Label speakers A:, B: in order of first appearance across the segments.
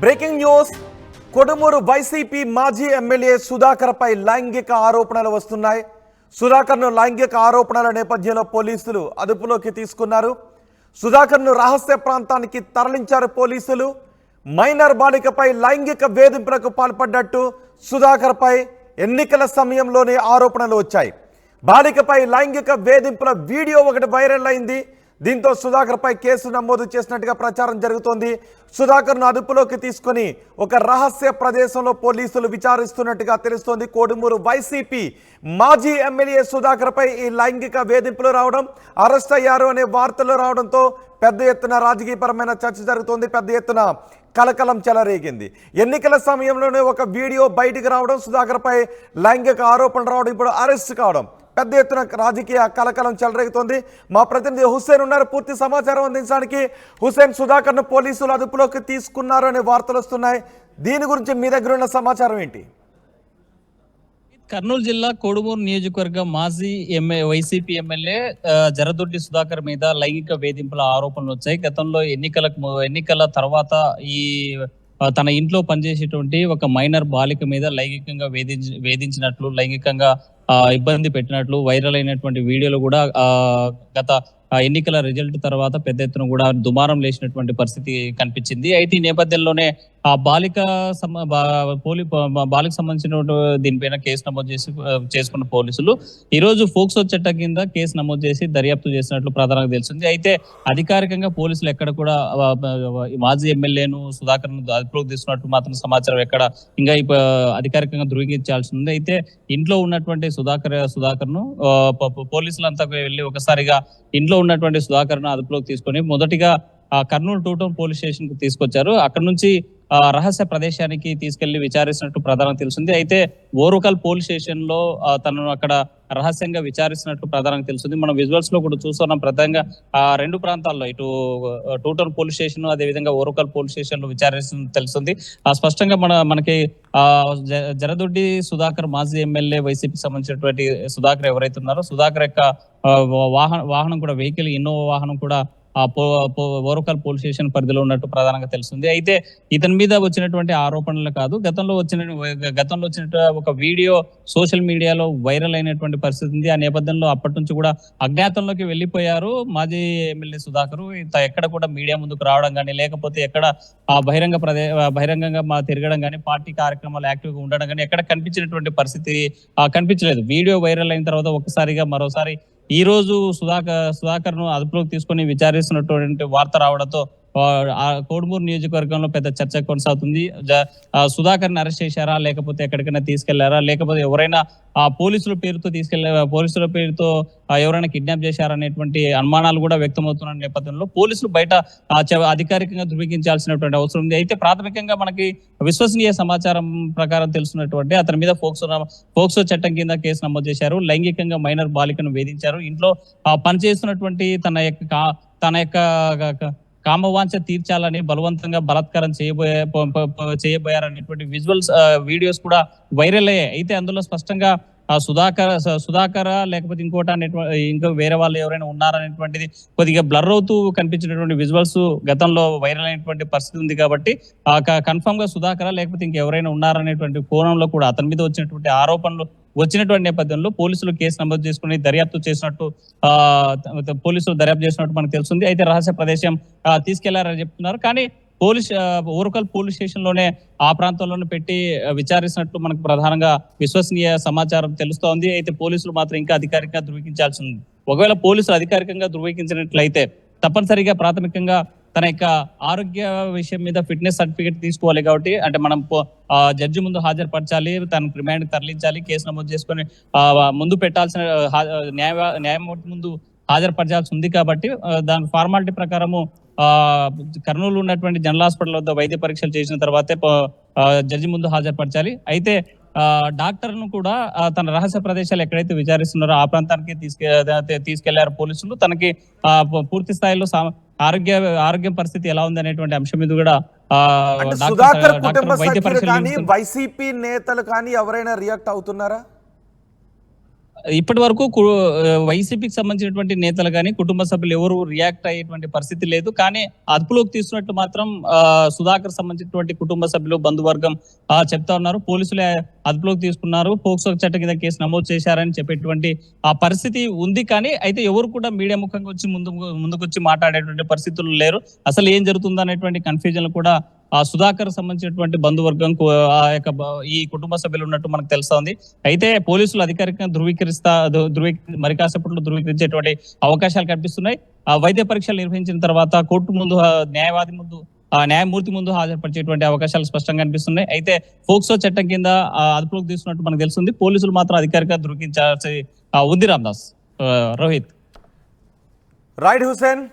A: Breaking news. Kodumuru YCP మాజీ MLA Sudhakar పై లైంగిక ఆరోపణలు వస్తున్నాయి. సుధాకర్ను లైంగిక ఆరోపణల నేపథ్యంలో పోలీసులు అదుపులోకి తీసుకున్నారు. సుధాకర్ను రహస్య ప్రాంతానికి తరలించారు పోలీసులు. మైనర్ బాలికపై లైంగిక వేధింపులకు పాల్పడ్డట్టు సుధాకర్ పై ఎన్నికల సమయంలోనే ఆరోపణలు వచ్చాయి. బాలికపై లైంగిక వేధింపుల వీడియో ఒకటి వైరల్ అయింది. దీంతో సుధాకర్ పై కేసు నమోదు చేసినట్టుగా ప్రచారం జరుగుతోంది. సుధాకర్ను అదుపులోకి తీసుకొని ఒక రహస్య ప్రదేశంలో పోలీసులు విచారిస్తున్నట్టుగా తెలుస్తోంది. కోడుమూరు వైసీపీ మాజీ ఎమ్మెల్యే సుధాకర్ పై ఈ లైంగిక వేధింపులు రావడం, అరెస్ట్ అయ్యారు అనే వార్తలు రావడంతో పెద్ద ఎత్తున రాజకీయపరమైన చర్చ జరుగుతోంది. పెద్ద ఎత్తున కలకలం చెలరేగింది. ఎన్నికల సమయంలోనే ఒక వీడియో బయటికి రావడం, సుధాకర్ పై లైంగిక ఆరోపణలు రావడం, ఇప్పుడు అరెస్ట్ కావడం, పెద్ద ఎత్తున రాజకీయ కలకలం చెలరేగుతోంది. మా ప్రతినిధి హుస్సేన్ ఉన్నారు పూర్తి సమాచారం అందించడానికి. హుస్సేన్, సుధాకర్ను పోలీసులు అదుపులోకి తీసుకున్నారు అనే వార్తలు వస్తున్నాయి. దీని గురించి మీ దగ్గర ఉన్న సమాచారం ఏంటి?
B: కర్నూలు జిల్లా కోడుమూరు నియోజకవర్గ మాజీ వైసీపీ ఎమ్మెల్యే జరదొడ్డి సుధాకర్ మీద లైంగిక వేధింపుల ఆరోపణలు వచ్చాయి. గతంలో ఎన్నికల తర్వాత ఈ తన ఇంట్లో పనిచేసేటువంటి ఒక మైనర్ బాలిక మీద లైంగికంగా వేధించినట్లు, లైంగికంగా ఇబ్బంది పెట్టినట్లు వైరల్ అయినటువంటి వీడియోలు కూడా గత ఎన్నికల రిజల్ట్ తర్వాత పెద్ద ఎత్తున కూడా దుమారం లేచినటువంటి పరిస్థితి కనిపించింది. అయితే ఈ నేపథ్యంలోనే ఆ బాలిక సంబంధించిన దీనిపైన కేసు నమోదు చేసుకున్న పోలీసులు ఈ రోజు ఫోక్సో చట్టం కింద కేసు నమోదు చేసి దర్యాప్తు చేసినట్లు ప్రధానంగా తెలిసింది. అయితే అధికారికంగా పోలీసులు ఎక్కడ కూడా మాజీ ఎమ్మెల్యేను సుధాకర్ను అదుపులోకి తీసుకున్నట్టు మాత్రం సమాచారం ఎక్కడ ఇంకా అధికారికంగా ధృవీకరించాల్సి ఉంది. అయితే ఇంట్లో ఉన్నటువంటి సుధాకర్ను పోలీసులంతా వెళ్ళి ఒకసారిగా ఇంట్లో ఉన్నటువంటి సుధాకర్ను అదుపులోకి తీసుకొని మొదటిగా కర్నూలు 2 టౌన్ పోలీస్ స్టేషన్ కు తీసుకొచ్చారు. అక్కడ నుంచి రహస్య ప్రదేశానికి తీసుకెళ్లి విచారిస్తున్నట్టు ప్రధానంగా తెలిసింది. అయితే ఓరుకల్ పోలీస్ స్టేషన్ లో తనను అక్కడ రహస్యంగా విచారిస్తున్నట్టు ప్రధానంగా తెలుస్తుంది. మనం విజువల్స్ లో కూడా చూస్తున్నాం. ప్రధానంగా రెండు ప్రాంతాల్లో ఇటు 2 టౌన్ పోలీస్ స్టేషన్, అదే విధంగా ఓరుకల్ పోలీస్ స్టేషన్ లో విచారిస్తున్నట్టు తెలుస్తుంది. స్పష్టంగా మనకి జరదొడ్డి సుధాకర్ మాజీ ఎమ్మెల్యే వైసీపీ సంబంధించినటువంటి సుధాకర్ ఎవరైతే ఉన్నారో సుధాకర్ యొక్క వాహనం కూడా వెహికల్ ఇన్నోవా వాహనం కూడా ఓరుకల్ పోలీస్ స్టేషన్ పరిధిలో ఉన్నట్టు ప్రధానంగా తెలుస్తుంది. అయితే ఇతని మీద వచ్చినటువంటి ఆరోపణలు కాదు, గతంలో వచ్చిన ఒక వీడియో సోషల్ మీడియాలో వైరల్ అయినటువంటి పరిస్థితి ఉంది. ఆ నేపథ్యంలో అప్పటి నుంచి కూడా అజ్ఞాతంలోకి వెళ్ళిపోయారు మాజీ ఎమ్మెల్యే సుధాకర్. ఎక్కడ కూడా మీడియా ముందుకు రావడం కానీ, లేకపోతే ఎక్కడ బహిరంగంగా తిరగడం కానీ, పార్టీ కార్యక్రమాలు యాక్టివ్ గా ఉండడం కానీ ఎక్కడ కనిపించినటువంటి పరిస్థితి కనిపించలేదు. వీడియో వైరల్ అయిన తర్వాత ఒకసారిగా మరోసారి ఈ రోజు సుధాకర్ ను అదుపులోకి తీసుకొని విచారిస్తున్నటువంటి వార్త రావడంతో కోడుమూరు నియోజకవర్గంలో పెద్ద చర్చ కొనసాగుతుంది. సుధాకర్ ని అరెస్ట్ చేశారా, లేకపోతే ఎక్కడికైనా తీసుకెళ్లారా, లేకపోతే ఎవరైనా పోలీసుల పేరుతో ఎవరైనా కిడ్నాప్ చేశారా అనేటువంటి అనుమానాలు కూడా వ్యక్తమవుతున్న నేపథ్యంలో పోలీసులు బయట అధికారికంగా ధృవీకరించాల్సినటువంటి అవసరం ఉంది. అయితే ప్రాథమికంగా మనకి విశ్వసనీయ సమాచారం ప్రకారం తెలుసున్నటువంటి అతని మీద ఫోక్సో చట్టం కింద కేసు నమోదు చేశారు. లైంగికంగా మైనర్ బాలికను వేధించారు. ఇంట్లో పనిచేస్తున్నటువంటి తన యొక్క కామవాంఛ తీర్చాలని బలవంతంగా బలాత్కారం చేయబోయారనేటువంటి విజువల్స్ వీడియోస్ కూడా వైరల్ అయ్యాయి. అయితే అందులో స్పష్టంగా సుధాకర లేకపోతే ఇంకా వేరే వాళ్ళు ఎవరైనా ఉన్నారనేటువంటిది కొద్దిగా బ్లర్ అవుతూ కనిపించినటువంటి విజువల్స్ గతంలో వైరల్ అయినటువంటి పరిస్థితి ఉంది. కాబట్టి కన్ఫర్మ్ గా సుధాకర లేకపోతే ఇంకెవరైనా ఉన్నారనేటువంటి కోణంలో కూడా అతని మీద వచ్చినటువంటి ఆరోపణలు వచ్చినటువంటి నేపథ్యంలో పోలీసులు కేసు నమోదు చేసుకుని దర్యాప్తు చేసినట్టు మనకు తెలుస్తుంది. అయితే రహస్య ప్రదేశం తీసుకెళ్లారని చెప్తున్నారు. కానీ ఓరుకల్ పోలీస్ స్టేషన్ లోనే ఆ ప్రాంతంలోనే పెట్టి విచారిస్తున్నట్లు మనకు ప్రధానంగా విశ్వసనీయ సమాచారం తెలుస్తోంది. అయితే పోలీసులు మాత్రం ఇంకా అధికారికంగా ధృవీకరించాల్సి ఉంది. ఒకవేళ పోలీసులు అధికారికంగా ధృవీకరించినట్లయితే తప్పనిసరిగా ప్రాథమికంగా తన యొక్క ఆరోగ్య విషయం మీద ఫిట్నెస్ సర్టిఫికేట్ తీసుకోవాలి. కాబట్టి అంటే మనం జడ్జి ముందు హాజరుపరచాలి, తనకు రిమాండ్ తరలించాలి, కేసు నమోదు చేసుకొని ముందు పెట్టాల్సిన న్యాయమూర్తి ముందు హాజరుపరచాల్సి ఉంది. కాబట్టి దాని ఫార్మాలిటీ ప్రకారము కర్నూలు ఉన్నటువంటి జనరల్ హాస్పిటల్ వద్ద వైద్య పరీక్షలు చేసిన తర్వాతే జడ్జి ముందు హాజరుపరచాలి. అయితే డాక్టర్ ను కూడా తన రహస్య ప్రదేశాలు ఎక్కడైతే విచారిస్తున్నారో ఆ ప్రాంతానికి తీసుకెళ్లారు పోలీసులు. తనకి పూర్తి స్థాయిలో ఆరోగ్య పరిస్థితి ఎలా ఉంది అనేటువంటి అంశం మీద కూడా
A: వైసీపీ నేతలు కానీ ఎవరైనా రియాక్ట్ అవుతున్నారా?
B: ఇప్పటి వరకు వైసీపీకి సంబంధించినటువంటి నేతలు కానీ కుటుంబ సభ్యులు ఎవరు రియాక్ట్ అయ్యేటువంటి పరిస్థితి లేదు. కానీ అదుపులోకి తీసుకున్నట్టు మాత్రం సుధాకర్ సంబంధించినటువంటి కుటుంబ సభ్యులు బంధువర్గం చెప్తా ఉన్నారు. పోలీసులే అదుపులోకి తీసుకున్నారు, పోక్సో చట్టం కింద కేసు నమోదు చేశారని చెప్పేటువంటి ఆ పరిస్థితి ఉంది. కానీ అయితే ఎవరు కూడా మీడియా ముఖంగా వచ్చి ముందుకొచ్చి మాట్లాడేటువంటి పరిస్థితులు లేరు. అసలు ఏం జరుగుతుందో అనేటువంటి కన్ఫ్యూజన్ కూడా ఆ సుధాకర్ సంబంధించినటువంటి బంధువర్గం ఆ యొక్క ఈ కుటుంబ సభ్యులు ఉన్నట్టు మనకు తెలుస్తోంది. అయితే పోలీసులు అధికారికంగా మరి కాసేపట్లో ధృవీకరించేటువంటి అవకాశాలు కనిపిస్తున్నాయి. ఆ వైద్య పరీక్షలు నిర్వహించిన తర్వాత కోర్టు ముందు న్యాయమూర్తి ముందు హాజరుపరిచేటువంటి అవకాశాలు స్పష్టంగా కనిపిస్తున్నాయి. అయితే పోక్సో చట్టం కింద అదుపులోకి తీసుకున్నట్టు మనకు తెలుస్తుంది. పోలీసులు మాత్రం అధికారికంగా ధృవీకరించాల్సి ఉంది. రామ్దాస్, రోహిత్.
A: రైడ్ హుసేన్,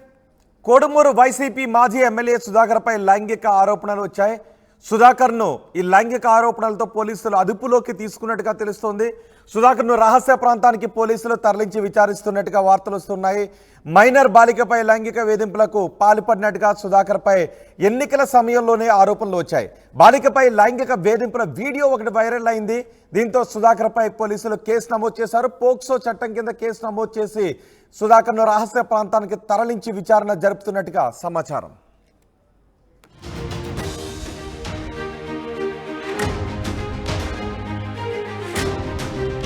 A: కోడుమూరు వైసీపీ మాజీ ఎమ్మెల్యే సుధాకర్పై లైంగిక ఆరోపణలు వచ్చాయి. సుధాకర్ను ఈ లైంగిక ఆరోపణలతో పోలీసులు అదుపులోకి తీసుకున్నట్టుగా తెలుస్తోంది. సుధాకర్ను రహస్య ప్రాంతానికి పోలీసులు తరలించి విచారిస్తున్నట్టుగా వార్తలు వస్తున్నాయి. మైనర్ బాలికపై లైంగిక వేధింపులకు పాల్పడినట్టుగా సుధాకర్పై ఎన్నికల సమయంలోనే ఆరోపణలు వచ్చాయి. బాలికపై లైంగిక వేధింపుల వీడియో ఒకటి వైరల్ అయింది. దీంతో సుధాకర్పై పోలీసులు కేసు నమోదు చేశారు. పోక్సో చట్టం కింద కేసు నమోదు చేసి సుధాకర్ను రహస్య ప్రాంతానికి తరలించి విచారణ జరుపుతున్నట్టుగా సమాచారం.